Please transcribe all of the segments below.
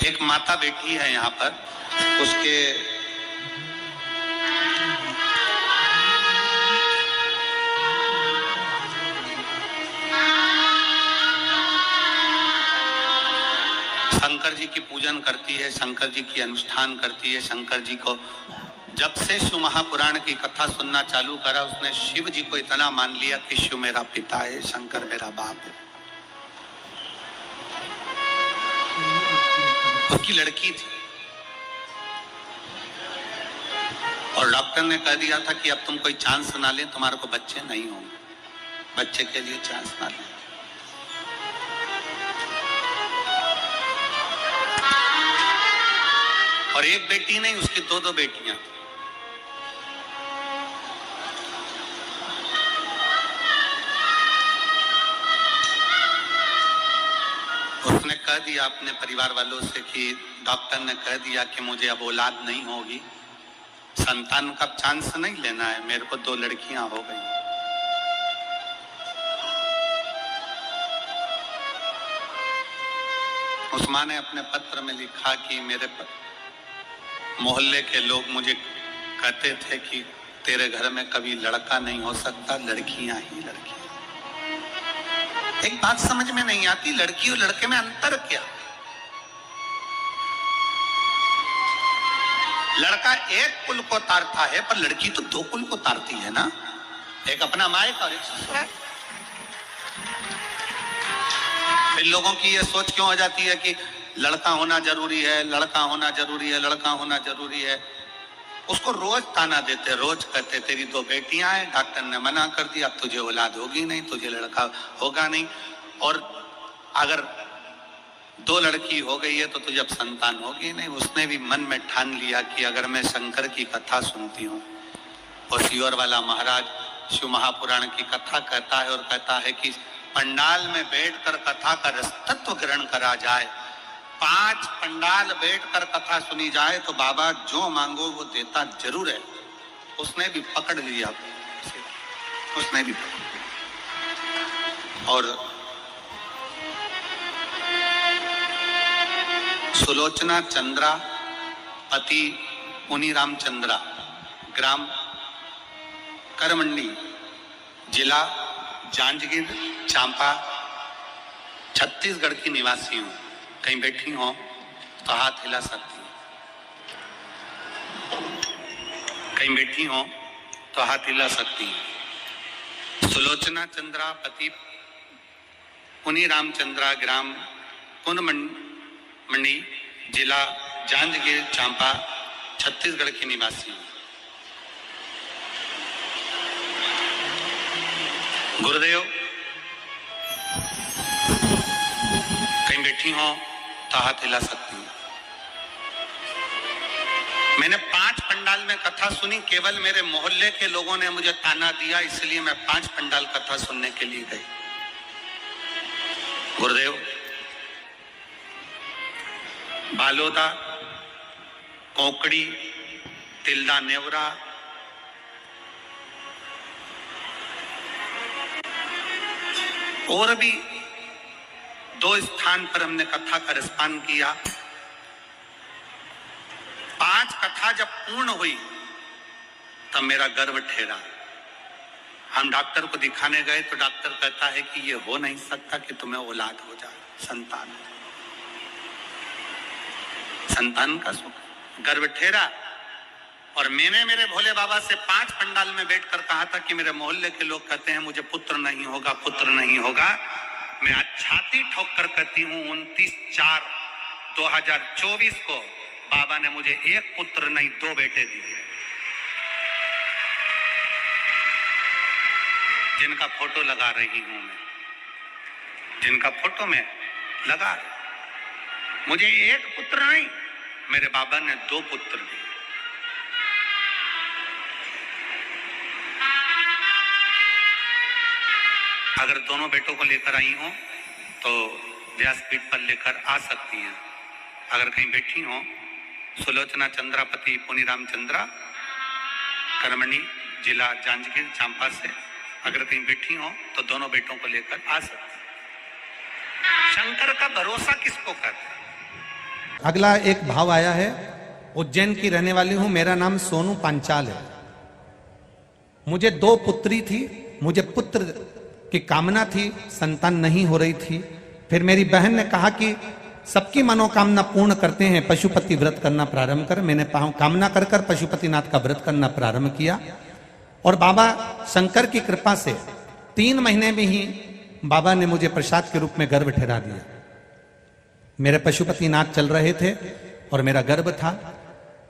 एक माता बेटी है यहाँ पर, उसके शंकर जी की पूजन करती है, शंकर जी की अनुष्ठान करती है। शंकर जी को जब से शिव महापुराण की कथा सुनना चालू करा, उसने शिव जी को इतना मान लिया कि शिव मेरा पिता है, शंकर मेरा बाप है। उसकी लड़की थी और डॉक्टर ने कह दिया था कि अब तुम कोई चांस ना ले, तुम्हारे को बच्चे नहीं होंगे, बच्चे के लिए चांस ना ले। और एक बेटी नहीं, उसकी दो बेटियां थी। उसने कह दिया अपने परिवार वालों से कि डॉक्टर ने कह दिया कि मुझे अब औलाद नहीं होगी, संतान का चांस नहीं लेना है, मेरे को 2 लड़कियां हो गई। उस माँ ने अपने पत्र में लिखा कि मेरे मोहल्ले के लोग मुझे कहते थे कि तेरे घर में कभी लड़का नहीं हो सकता, लड़कियां ही लड़कियां। एक बात समझ में नहीं आती, लड़की और लड़के में अंतर क्या? लड़का एक कुल को तारता है, पर लड़की तो 2 कुल को तारती है ना, एक अपना मायका और एक ससुराल। फिर लोगों की ये सोच क्यों हो जाती है कि लड़का होना जरूरी है, लड़का होना जरूरी है, लड़का होना जरूरी है। उसको रोज ताना देते, रोज कहते तेरी 2 बेटियां हैं, डॉक्टर ने मना कर दिया, अब तुझे औलाद होगी नहीं, तुझे लड़का होगा नहीं। और अगर 2 लड़की हो गई है तो तुझे अब संतान होगी नहीं। उसने भी मन में ठान लिया कि अगर मैं शंकर की कथा सुनती हूँ, और सीहोर वाला महाराज शिव महापुराण की कथा कहता है और कहता है कि पंडाल में बैठकर कथा का रसतत्व ग्रहण करा जाए, 5 पंडाल बैठकर कथा सुनी जाए तो बाबा जो मांगो वो देता जरूर है। उसने भी पकड़ लिया, उसने भी पकड़ लिया। और सुलोचना चंद्रा पति पुनीराम चंद्रा, ग्राम करमंडी, जिला जांजगीर चांपा, छत्तीसगढ़ की निवासी हूं। कहीं बैठी हो तो हाथ हिला सकती हूँ, कहीं बैठी हो तो हाथ हिला सकती हूँ। सुलोचना चंद्रा पति पुनीराम चंद्रा, ग्राम कुनमंडी, जिला जांजगीर चांपा, छत्तीसगढ़ की निवासी हूँ। गुरुदेव, कहीं बैठी हो तो हाथ हिला सकती हूँ। मैंने 5 पंडाल में कथा सुनी, केवल मेरे मोहल्ले के लोगों ने मुझे ताना दिया, इसलिए मैं 5 पंडाल कथा सुनने के लिए गई। गुरुदेव, बालोदा, कोंकड़ी, तिल्दा नेवरा, और भी 2 स्थान पर हमने कथा का रसपान किया। 5 कथा जब पूर्ण हुई तब मेरा गर्व ठहरा। हम डॉक्टर को दिखाने गए तो डॉक्टर कहता है कि ये हो नहीं सकता कि तुम्हें औलाद हो जाए, संतान। संतान का सुख, गर्व ठहरा। और मैंने मेरे भोले बाबा से 5 पंडाल में बैठकर कहा था कि मेरे मोहल्ले के लोग कहते हैं मुझे पुत्र नहीं होगा, पुत्र नहीं होगा। मैं आज छाती ठोक कर कहती हूँ 29/4/2024 को बाबा ने मुझे 1 पुत्र नहीं 2 बेटे दिए, जिनका फोटो लगा रही हूं मैं, जिनका फोटो में लगा रही। मुझे 1 पुत्र नहीं, मेरे बाबा ने 2 पुत्र दिए। अगर दोनों बेटों को लेकर आई हो तो व्यासपीठ पर लेकर आ सकती हैं। अगर कहीं बैठी हो, सुलोचना चंद्रा पति पुनीराम चंद्रा, करमणी, जिला जांजगीर चांपा से अगर कहीं बैठी हो तो दोनों बेटों को लेकर आ सकती। शंकर का भरोसा किसको कहते हैं? अगला एक भाव आया है, उज्जैन की रहने वाली हूं, मेरा नाम सोनू पांचाल है। मुझे 2 पुत्री थी, मुझे पुत्र की कामना थी, संतान नहीं हो रही थी। फिर मेरी बहन ने कहा कि सबकी मनोकामना पूर्ण करते हैं, पशुपति व्रत करना प्रारंभ कर। मैंने कामना कर कर पशुपतिनाथ का व्रत करना प्रारंभ किया और बाबा शंकर की कृपा से 3 महीने में ही बाबा ने मुझे प्रसाद के रूप में गर्भ ठहरा दिया। मेरे पशुपतिनाथ चल रहे थे और मेरा गर्भ था।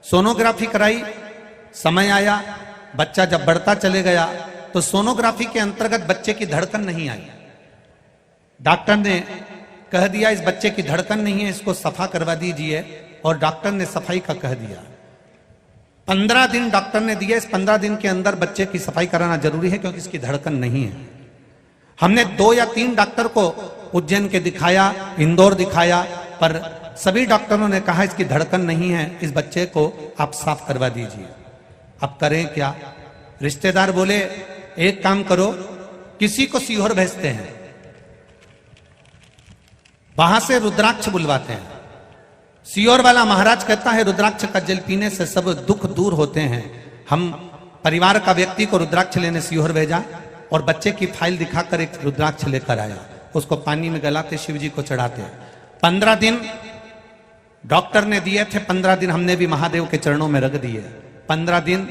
सोनोग्राफी कराई, समय आया, बच्चा जब बढ़ता चले गया तो सोनोग्राफी के अंतर्गत बच्चे की धड़कन नहीं आई। डॉक्टर ने कह दिया इस बच्चे की धड़कन नहीं है, इसको सफा करवा दीजिए, और डॉक्टर ने सफाई का कह दिया। 15 दिन डॉक्टर ने दिया, इस 15 दिन के अंदर बच्चे की सफाई कराना जरूरी है क्योंकि इसकी धड़कन नहीं है। हमने 2 या 3 डॉक्टर को उज्जैन के दिखाया, इंदौर दिखाया, पर सभी डॉक्टरों ने कहा इसकी धड़कन नहीं है, इस बच्चे को आप साफ करवा दीजिए। अब करें क्या? रिश्तेदार बोले एक काम करो, किसी को सीहोर भेजते हैं, वहां से रुद्राक्ष बुलवाते हैं। सीहोर वाला महाराज कहता है रुद्राक्ष का जल पीने से सब दुख दूर होते हैं। हम परिवार का व्यक्ति को रुद्राक्ष लेने सीहोर भेजा और बच्चे की फाइल दिखाकर एक रुद्राक्ष लेकर आया, उसको पानी में गलाते शिव जी को चढ़ाते। 15 दिन डॉक्टर ने दिए थे, 15 दिन हमने भी महादेव के चरणों में रख दिए। 15 दिन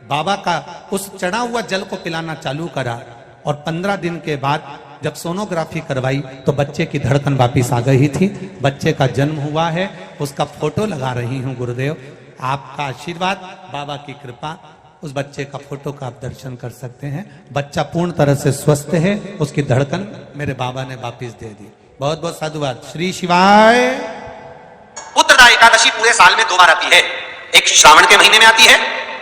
बाबा का उस चढ़ा हुआ जल को पिलाना चालू करा और 15 दिन के बाद जब सोनोग्राफी करवाई तो बच्चे की धड़कन वापिस आ गई थी। बच्चे का जन्म हुआ है, उसका फोटो लगा रही हूं गुरुदेव, आपका आशीर्वाद, बाबा की कृपा, उस बच्चे का फोटो का आप दर्शन कर सकते हैं। बच्चा पूर्ण तरह से स्वस्थ है, उसकी धड़कन मेरे बाबा ने वापिस दे दी। बहुत बहुत साधुवाद। श्री शिवाय। पुत्रदा एकादशी पूरे साल में 2 बार आती है, एक श्रावण के महीने में आती है,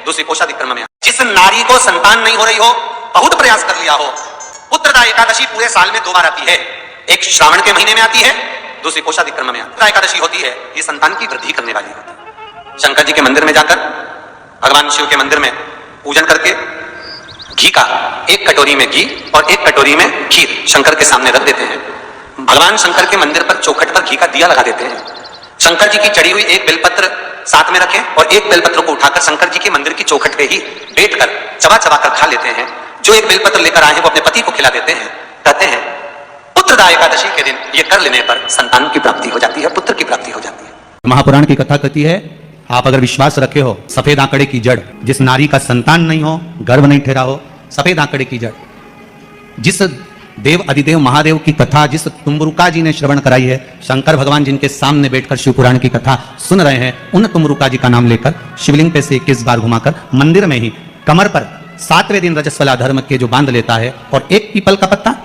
दूसरी कोषाधिक क्रम में। जिस नारी को संतान नहीं हो रही हो, बहुत प्रयास कर लिया हो, पुत्रदा एकादशी पूरे साल में 2 बार आती है, एक श्रावण के महीने में आती है, दूसरी कोषाधिक क्रम में। पुत्रदा एकादशी होती है, ये संतान की वृद्धि करने वाली होती है। शंकर जी के मंदिर में जाकर, भगवान शिव के मंदिर में पूजन करके घी का 1 कटोरी में घी और 1 कटोरी में खीर शंकर के सामने रख देते हैं। भगवान शंकर के मंदिर पर चौखट पर घी का दिया लगा देते हैं। शंकर जी की चढ़ी हुई 1 बेलपत्र साथ में रखें और 1 बेलपत्र को उठाकर शंकर जी के मंदिर की चौखट पे ही बैठकर चबा चबा कर खा लेते हैं। जो 1 बेलपत्र लेकर आए हैं वो अपने पति को खिला देते हैं। कहते हैं पुत्रदा एकादशी के दिन ये कर लेने पर संतान की प्राप्ति हो जाती है, पुत्र की प्राप्ति हो जाती है। महापुराण की कथा कहती है, आप अगर विश्वास रखे हो, सफेद आंकड़े की जड़, जिस नारी का संतान नहीं हो, गर्भ नहीं ठहरा हो, सफेद आंकड़े की जड़, जिस देव अधिदेव महादेव की कथा जिस तुमरुका जी ने श्रवण कराई है, शंकर भगवान जिनके सामने बैठकर शिव पुराण की कथा सुन रहे हैं, उन तुमरुका जी का नाम लेकर शिवलिंग पे से 21 बार घुमाकर मंदिर में ही कमर पर 7वें दिन रजस्वला धर्म के जो बांध लेता है और 1 पीपल का पत्ता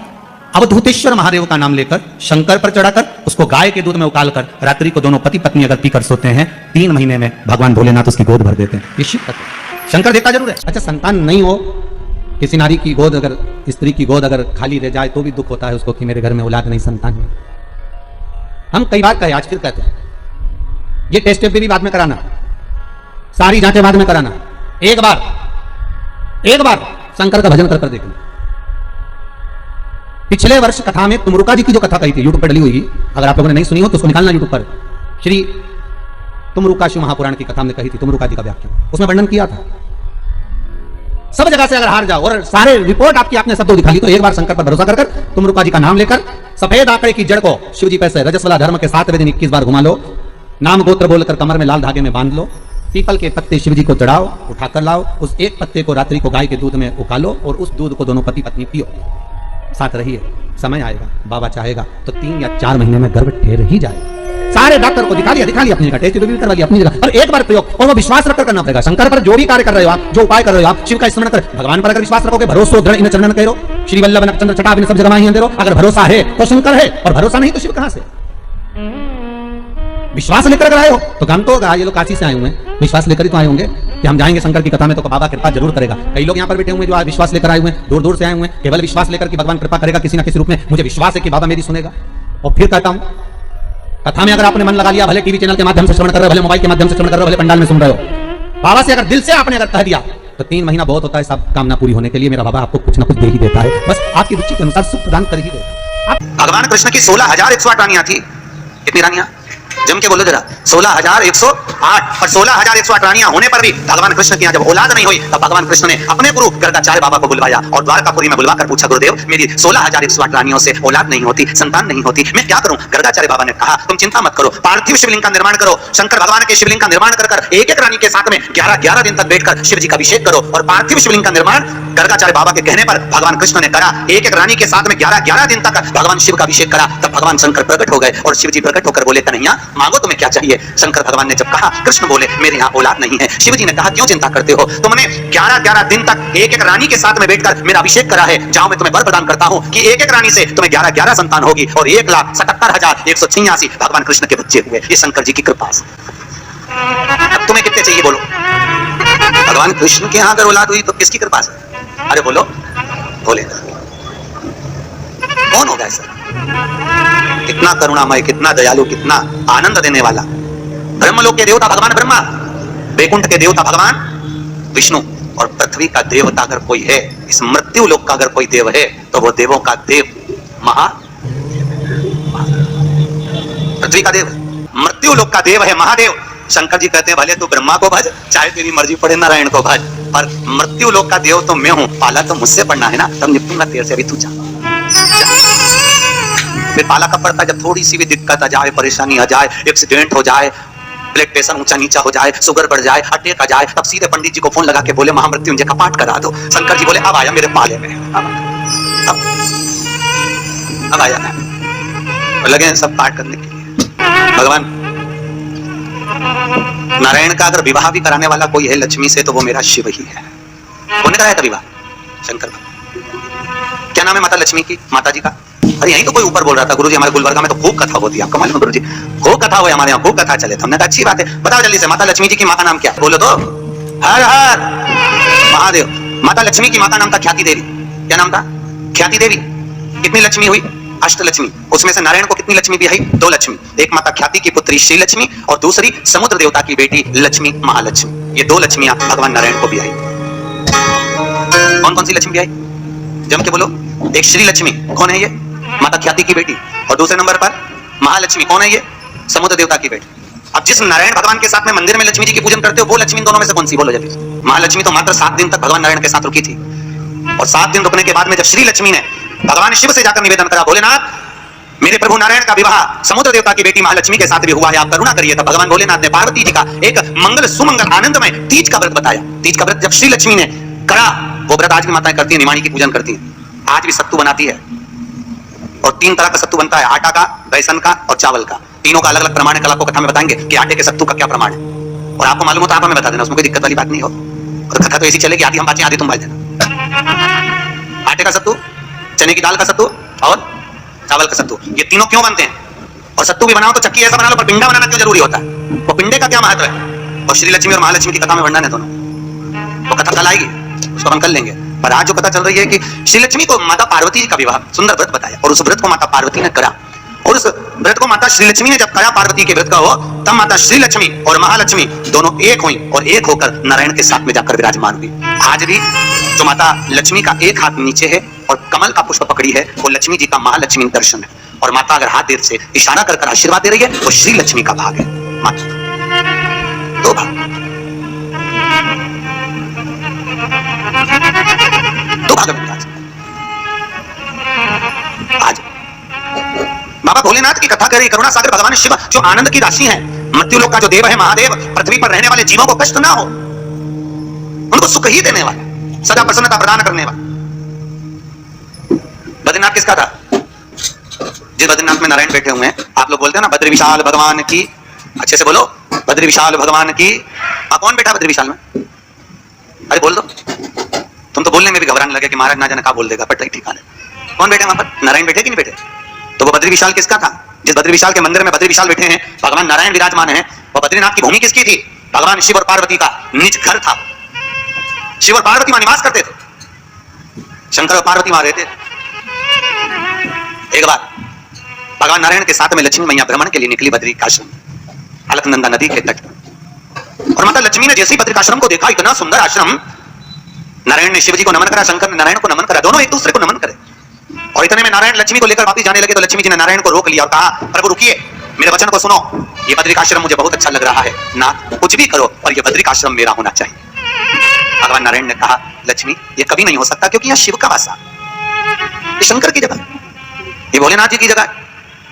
अवधूतेश्वर महादेव का नाम लेकर शंकर पर चढ़ाकर उसको गाय के दूध में उकालकर रात्रि को दोनों पति पत्नी अगर पीकर सोते हैं, 3 महीने में भगवान भोलेनाथ उसकी गोद भर देते हैं। ये शिव कथा। शंकर देता जरूर है। अच्छा, संतान नहीं हो, किसी नारी की गोद, अगर स्त्री की गोद अगर खाली रह जाए तो भी दुख होता है उसको कि मेरे घर में औलाद नहीं, संतान नहीं। हम कई बार कहे, आज फिर कहते हैं, ये टेस्ट भी बाद में कराना, सारी जांचें बाद में कराना, एक बार शंकर का भजन कर कर देखना। पिछले वर्ष कथा में तुमरुका जी की जो कथा कही थी, यूट्यूब पर डली हुई, अगर आप लोगों ने नहीं सुनी हो तो उसको निकालना यूट्यूब पर। श्री तुमरुका शिव महापुराण की कथा हमने कही थी, तुमरुका जी का व्याख्यान, उसमें वर्णन किया था। सब जगह से अगर हार जाओ और सारे रिपोर्ट आपकी आपने सब दिखा ली, तो एक बार शंकर पर भरोसा कर तुमरुका जी का नाम लेकर सफेद आंकड़े की जड़ को शिव जी पैसे रजस्वला धर्म के 7वें दिन 21 बार घुमा लो, नाम गोत्र बोलकर कमर में लाल धागे में बांध लो, पीपल के पत्ते शिव जी को चढ़ाओ, उठाकर लाओ, उस 1 पत्ते को रात्रि को गाय के दूध में उकालो और उस दूध को दोनों पति पत्नी पियो, साथ रहिए। समय आएगा, बाबा चाहेगा तो 3 या 4 महीने में गर्भ ठहर ही जाएगा। सारे डॉक्टर को दिखा लिया अपनी जगह, टेस्ट भी करवा लिया अपनी जगह, और एक बार प्रयोग, और वो विश्वास रखकर करना पड़ेगा। शंकर पर जो भी कार्य कर रहे हो आप, जो उपाय कर रहे हो आप, शिव का स्मरण कर, भगवान पर अगर विश्वास रखोगे, भरोसा दृढ़ इन चरणन करो, श्री वल्लभ नक्षत्र छटा बिन सब जगह ही अंधेरो। अगर भरोसा है तो शंकर है, और भरोसा नहीं तो शिव कहां से? विश्वास लेकर अगर आए हो तो गम तो होगा। ये लोग काशी से आए हुए हैं, विश्वास लेकर ही तो आए होंगे कि हम जाएंगे शंकर की कथा में तो बाबा कृपा जरूर करेगा। कई लोग यहाँ पर बैठे हुए जो आज विश्वास लेकर आए हुए हैं, दूर दूर से आए हुए हैं, केवल विश्वास लेकर कि भगवान कृपा करेगा किसी ना किसी रूप में, मुझे विश्वास है कि बाबा मेरी सुनेगा। और फिर कहता हूं, कथा में अगर आपने मन लगा लिया, भले टीवी चैनल के माध्यम से श्रवण कर रहे हो, भले मोबाइल के माध्यम से श्रवण कर रहे हो, भले पंडाल में सुन रहे हो, बाबा से अगर दिल से आपने अगर कह दिया तो 3 महीना बहुत होता है सब कामना पूरी होने के लिए। मेरा बाबा आपको कुछ ना कुछ दे ही देता है, बस आपकी रुचि के अनुसार सुख प्रदान कर ही देता है। भगवान कृष्ण की 16,108 रानियां थी। कितनी रानियां? जम के बोलो जरा, 16,108 और 16,108 रानियां होने पर भी भगवान कृष्ण की यहाँ जब औलाद नहीं हुई तब भगवान कृष्ण ने अपने गुरु गर्गाचार्य बाबा को बुलवाया और द्वारकापुरी में बुलवाकर पूछा, गुरुदेव मेरी 16,108 रानियों से औलाद नहीं होती, संतान नहीं होती, मैं क्या करूं? गर्गाचार्य बाबा ने कहा, तुम चिंता मत करो, पार्थिव शिवलिंग का निर्माण करो, शंकर भगवान के शिवलिंग का निर्माण कर एक एक रानी के साथ में 11 दिन तक बैठकर शिव जी का अभिषेक करो। और पार्थिव शिवलिंग का निर्माण गर्गाचार्य बाबा के कहने पर भगवान कृष्ण ने करा, एक एक रानी के साथ में 11 दिन तक भगवान शिव का अभिषेक करा। तब भगवान शंकर प्रकट हो गए और शिव जी प्रकट होकर बोले, कन्हैया मांगो तुम्हें क्या चाहिए? शंकर भगवान ने जब कहा, कृष्ण बोले, मेरे यहाँ औलाद नहीं है। शिव जी ने कहा, क्यों चिंता करते हो? तुमने 11 दिन तक एक एक रानी के साथ में बैठकर मेरा अभिषेक करा है, जाओ मैं तुम्हें वर प्रदान करता हूं कि एक एक रानी से तुम्हें 11 संतान होगी और 1,77,186 भगवान कृष्ण के बच्चे हुए। ये शंकर जी की कृपा से। अब तुम्हें कितने चाहिए बोलो? भगवान कृष्ण के यहाँ अगर औलाद हुई तो किसकी कृपा से? अरे बोलो, बोलेगा कौन होगा ऐसा? कितना करुणामय, कितना दयालु, कितना आनंद देने वाला। ब्रह्मलोक के देवता भगवान ब्रह्मा, वैकुंठ के देवता भगवान विष्णु और पृथ्वी का देवता अगर कोई है, इस मृत्यु लोक का अगर कोई देव है तो वो देवों का देव पृथ्वी का देव, मृत्यु लोक का देव है महादेव। शंकर जी कहते हैं, भले तू ब्रह्मा को भज, चाहे तेरी मर्जी पड़े नारायण को भज, पर मृत्यु लोक का देव तो मैं हूं, पाला तो मुझसे पड़ना है ना, तब निपटूंगा तेरे से, अभी तू जा। फिर पाला कब पड़ता है? जब थोड़ी सी भी दिक्कत आ जाए, परेशानी आ जाए, एक्सीडेंट हो जाए, ब्लड प्रेशर ऊंचा नीचा हो जाए, शुगर बढ़ जाए, अटैक आ जाए, तब सीधे पंडित जी को फोन लगा के बोले, महामृत्युंजय का पाठ करा दो। शंकर जी बोले, अब आया मेरे पाले में, अब आया है। लगे सब पाठ करने के लिए। भगवान नारायण का अगर विवाह भी कराने वाला कोई है लक्ष्मी से तो वो मेरा शिव ही है। कौन कराया था विवाह? शंकर भगवान। क्या नाम है माता लक्ष्मी की, माता जी का? अरे यही तो कोई ऊपर बोल रहा था, गुरुजी हमारे गुलबर्गा में तो खूब कथा होती है, आपको मालूम है गुरुजी? खूब कथा हुई हमारे यहाँ, खूब कथा चले। हमने कहा अच्छी बात है, बताओ जल्दी से माता लक्ष्मी जी की माँ का नाम क्या? बोलो तो। हर हर महादेव। माता लक्ष्मी की माँ का नाम था ख्याति देवी। क्या नाम था? ख्याति देवी। कितनी लक्ष्मी हुई? अष्टलक्ष्मी। उसमें से नारायण को कितनी लक्ष्मी भी आई? 2 लक्ष्मी। एक माता ख्याति की पुत्री श्री लक्ष्मी और दूसरी समुद्र देवता की बेटी लक्ष्मी महालक्ष्मी। ये 2 लक्ष्मियां भगवान नारायण को भी आई। कौन कौन सी लक्ष्मी भी आई? जम के बोलो। एक श्री लक्ष्मी, कौन है ये? माता ख्याति की बेटी। और दूसरे नंबर पर महालक्ष्मी, कौन है ये? समुद्र देवता की बेटी। अब जिस नारायण भगवान के साथ में मंदिर में लक्ष्मी जी की पूजन करते हो, वो लक्ष्मी दोनों में से कौन सी? बोलो जल्दी। महालक्ष्मी तो मात्र 7 दिन तक भगवान नारायण के साथ रुकी थी और 7 दिन रुकने के बाद में जब श्री लक्ष्मी ने भगवान शिव से जाकर निवेदन करा, भोलेनाथ मेरे प्रभु नारायण का विवाह समुद्र देवता की बेटी महालक्ष्मी के साथ भी हुआ है, आप करुणा करिए। तब भगवान भोलेनाथ ने पार्वती जी का एक मंगल सुमंगल आनंदमय तीज का व्रत बताया। तीज का व्रत जब श्री लक्ष्मी ने करा, वो व्रत आज भी माताएं करती है, निमाणी की पूजन करती है, आज भी सत्तू बनाती है। और 3 तरह का सत्तू बनता है, आटा का, बेसन का और चावल का। तीनों का अलग अलग प्रमाण है, कल आपको कथा में बताएंगे कि आटे के सत्तू का क्या प्रमाण है। और आपको मालूम हो तो आप हमें बता देना, उसमें कोई दिक्कत वाली बात नहीं हो। और कथा तो ऐसी चलेगी, आधी हम बातें आधी तुम बात देना। आटे का सत्तू, चने की दाल का सत्तू और चावल का सत्तू, ये तीनों क्यों बनते हैं? और सत्तू भी बनाओ तो चक्की ऐसा बना लो, पर पिंडा बनाना क्यों जरूरी होता है? वो पिंडे का क्या महत्व है? और श्री लक्ष्मी और महालक्ष्मी की कथा में वर्णन है दोनों। वो कथा कल आएगी, उसको हम कर लेंगे। पर आज जो पता चल रही है कि श्री लक्ष्मी को माता पार्वती जी का विवाह सुंदर व्रत बताया और उस व्रत को माता पार्वती ने करा। और उस व्रत को माता श्री लक्ष्मी ने जब करा, पार्वती के व्रत का हो, तब माता श्री लक्ष्मी और महालक्ष्मी दोनों एक हुई और एक होकर नारायण के साथ में जाकर विराजमान हुई। आज भी जो माता लक्ष्मी का एक हाथ नीचे है और कमल का पुष्प पकड़ी है, वो लक्ष्मी जी का महालक्ष्मी दर्शन है। और माता अगर हाथ देर से इशारा कर आशीर्वाद दे रही है, वो श्री लक्ष्मी का भाग है। माता 2 भाग, 2 भाग है आज। बाबा भोलेनाथ की कथा करें, करुणा सागर भगवान शिव जो आनंद की राशि है, मृत्यु लोक का जो देव है महादेव, पृथ्वी पर रहने वाले जीवों को कष्ट ना हो, उनको सुख ही देने वाला, सदा प्रसन्नता प्रदान करने वाला। बद्रीनाथ किसका था? जिस बद्रीनाथ में नारायण बैठे हुए हैं, आप लोग बोलते हैं ना बद्री विशाल भगवान की, अच्छे से बोलो, बद्री विशाल भगवान की। कौन बैठा बद्री विशाल में? अरे बोल दो, तुम तो बोलने में भी घबराने लगे कि महाराज ना जाने क्या बोल देगा, पट्टा ठिकाने। कौन बैठे वहां पर? नारायण बैठे कि नहीं बैठे? तो वो बद्री विशाल किसका था? जिस बद्री विशाल के मंदिर में बद्री विशाल बैठे हैं, भगवान नारायण विराजमान है, वो बद्रीनाथ की भूमि किसकी थी? भगवान शिव और पार्वती का निज घर था। शिव और पार्वती वहां निवास करते थे, शंकर और पार्वती वहां रहते थे। एक बार भगवान नारायण के साथ में लक्ष्मी मैया भ्रमण के लिए निकली बद्रिकाश्रम, अलकनंदा नदी के तट पर। और माता लक्ष्मी ने जैसे ही बद्रिकाश्रम को देखा, इतना सुंदर आश्रम, नारायण ने शिव जी को नमन करा, शंकर ने नारायण को नमन करा, दोनों एक दूसरे को नमन करे। और इतने में नारायण लक्ष्मी को लेकर वापस जाने लगे तो लक्ष्मी जी ने नारायण को रोक लिया और कहा, प्रभु रुकिए, मेरे वचन को सुनो, ये बद्रिकाश्रम मुझे बहुत अच्छा लग रहा है नाथ, कुछ भी करो पर ये बद्रिकाश्रम मेरा होना चाहिए। भगवान नारायण ने कहा लक्ष्मी ये कभी नहीं हो सकता, क्योंकि यह शिव का वासा, ये शंकर की जगह, ये भोलेनाथ जी की जगह है,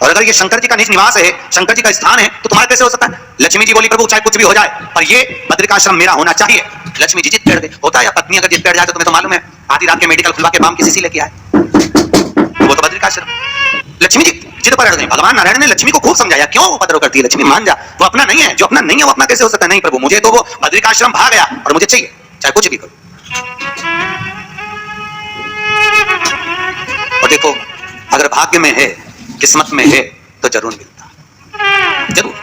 और अगर ये शंकर जी का निज निवास है, शंकर जी का स्थान है, तो तुम्हारा कैसे हो सकता है? लक्ष्मी जी बोली प्रभु चाहे कुछ भी हो जाए पर ये बद्रिकाश्रम मेरा होना चाहिए। लक्ष्मी जी जिद बैठ गए। होता है पत्नी अगर जिद बैठ जाए तो तुम्हें तो मालूम है, आधी रात के मेडिकल खुलवा के बाम किसी लेके आए, वो तो बद्रिकाश्रम। लक्ष्मी जी जिद पर अड़ गई। भगवान नारायण ने लक्ष्मी को खूब समझाया, क्यों उपद्रव करती है लक्ष्मी, मान जा, वो अपना नहीं है, जो अपना नहीं है वो अपना कैसे हो सकता है? नहीं प्रभु मुझे तो वो बद्रिकाश्रम भाग गया और मुझे चाहिए, चाहे कुछ भी करो। और देखो अगर भाग्य में है, किस्मत में है तो जरूर मिलता, जरूर।